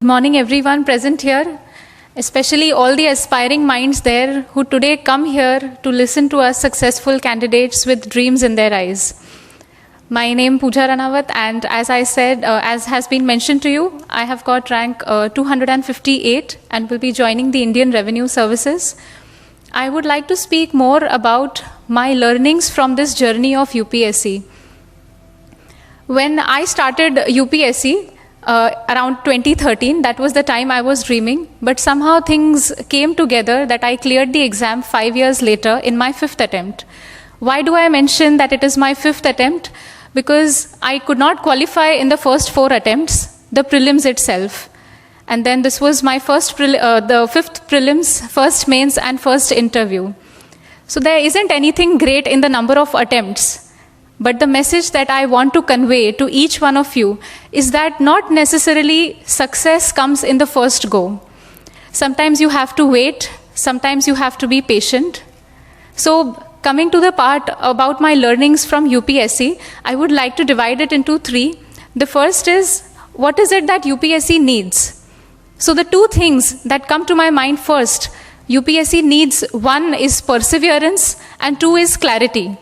morning everyone present here, especially all the aspiring minds there who today come here to listen to us successful candidates with dreams in their eyes. My name is Pooja Ranawat, and as I said, as has been mentioned to you, I have got rank 258 and will be joining the Indian Revenue Services. I would like to speak more about my learnings from this journey of UPSC. When I started UPSC around 2013, that was the time I was dreaming, but somehow things came together that I cleared the exam 5 years later in my 5th attempt. Why do I mention that it is my 5th attempt? Because I could not qualify in the first 4 attempts, the prelims itself. And then this was my the 5th prelims, first mains and first interview. So there isn't anything great in the number of attempts. But the message that I want to convey to each one of you is that not necessarily success comes in the first go. Sometimes you have to wait, sometimes you have to be patient. So coming to the part about my learnings from UPSC, I would like to divide it into 3. The first is, what is it that UPSC needs? So the 2 things that come to my mind first, UPSC needs, 1 is perseverance and 2 is clarity.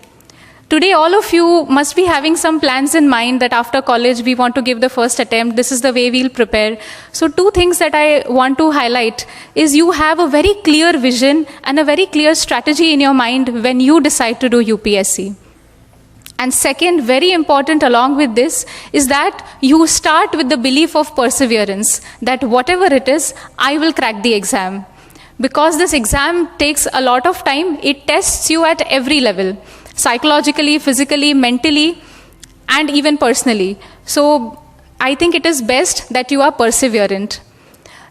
Today, all of you must be having some plans in mind that after college, we want to give the first attempt. This is the way we'll prepare. So 2 things that I want to highlight is you have a very clear vision and a very clear strategy in your mind when you decide to do UPSC. And second, very important along with this, is that you start with the belief of perseverance, that whatever it is, I will crack the exam. Because this exam takes a lot of time, it tests you at every level. Psychologically, physically, mentally, and even personally. So I think it is best that you are perseverant.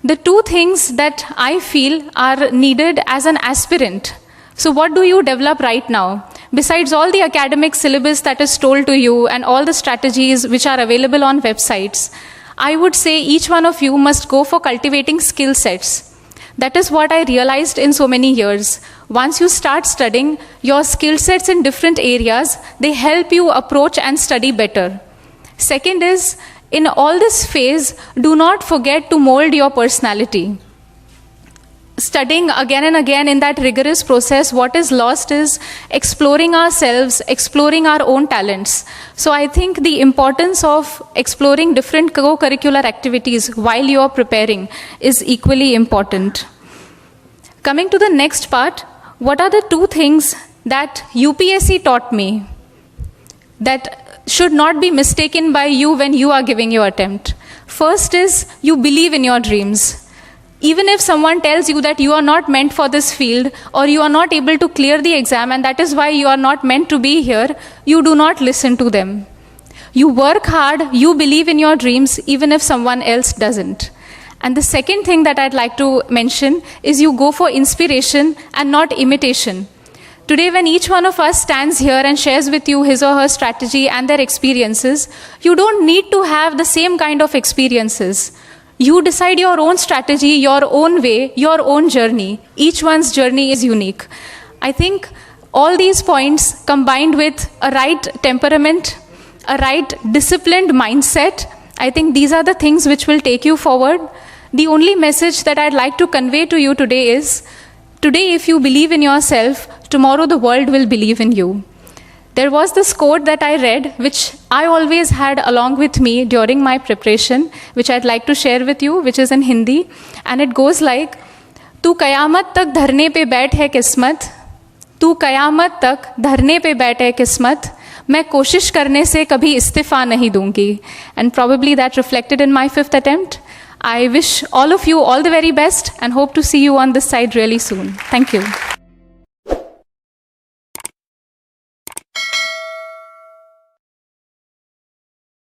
The 2 things that I feel are needed as an aspirant. So what do you develop right now? Besides all the academic syllabus that is told to you and all the strategies which are available on websites, I would say each one of you must go for cultivating skill sets. That is what I realized in so many years. Once you start studying, your skill sets in different areas, they help you approach and study better. Second is, in all this phase, do not forget to mold your personality. Studying again and again in that rigorous process, what is lost is exploring ourselves, exploring our own talents. So I think the importance of exploring different co-curricular activities while you are preparing is equally important. Coming to the next part, what are the 2 things that UPSC taught me that should not be mistaken by you when you are giving your attempt? First is, you believe in your dreams. Even if someone tells you that you are not meant for this field or you are not able to clear the exam and that is why you are not meant to be here, you do not listen to them. You work hard, you believe in your dreams even if someone else doesn't. And the second thing that I'd like to mention is you go for inspiration and not imitation. Today, when each one of us stands here and shares with you his or her strategy and their experiences, you don't need to have the same kind of experiences. You decide your own strategy, your own way, your own journey. Each one's journey is unique. I think all these points combined with a right temperament, a right disciplined mindset, I think these are the things which will take you forward. The only message that I'd like to convey to you today is, today if you believe in yourself, tomorrow the world will believe in you. There was this quote that I read, which I always had along with me during my preparation, which I'd like to share with you, which is in Hindi. And it goes like, "Tu क़यामत तक धरने पे बैठ है किस्मत, तू क़यामत तक धरने पे बैठ है किस्मत, मैं कोशिश करने से कभी इस्तीफा नहीं दूंगी." And probably that reflected in my 5th attempt. I wish all of you all the very best and hope to see you on this side really soon. Thank you.